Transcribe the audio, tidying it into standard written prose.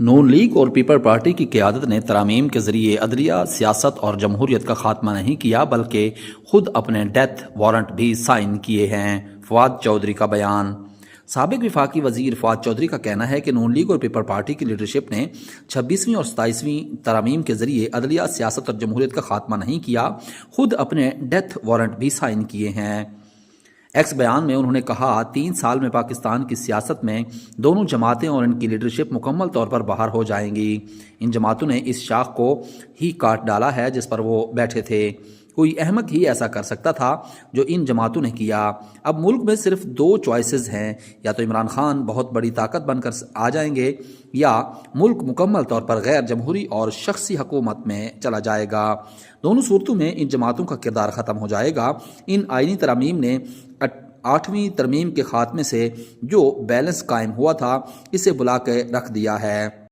نون league اور people party کی قیادت نے ترامیم کے ذریعے عدلیہ، سیاست اور جمہوریت کا خاتمہ نہیں کیا بلکہ خود اپنے ڈیتھ وارنٹ بھی سائن کیے ہیں۔ فواد چودھری کا بیان۔ سابق وفاقی وزیر فواد چودھری کا کہنا ہے کہ نون لیگ اور پیپل پارٹی کی لیڈرشپ نے 26ویں اور 27ویں ترامیم کے ذریعے عدلیہ، سیاست اور جمہوریت کا خاتمہ نہیں کیا، خود اپنے ڈیتھ وارنٹ بھی سائن کیے ہیں۔ ایکس بیان میں انہوں نے کہا، 3 سال میں پاکستان کی سیاست میں دونوں جماعتیں اور ان کی لیڈرشپ مکمل طور پر باہر ہو جائیں گی۔ ان جماعتوں نے اس شاخ کو ہی کاٹ ڈالا ہے جس پر وہ بیٹھے تھے۔ کوئی احمق ہی ایسا کر سکتا تھا جو ان جماعتوں نے کیا۔ اب ملک میں صرف 2 چوائسز ہیں، یا تو عمران خان بہت بڑی طاقت بن کر آ جائیں گے یا ملک مکمل طور پر غیر جمہوری اور شخصی حکومت میں چلا جائے گا۔ دونوں صورتوں میں ان جماعتوں کا کردار ختم ہو جائے گا۔ ان آئینی ترامیم نے 8ویں ترمیم کے خاتمے سے جو بیلنس قائم ہوا تھا اسے بلا کے رکھ دیا ہے۔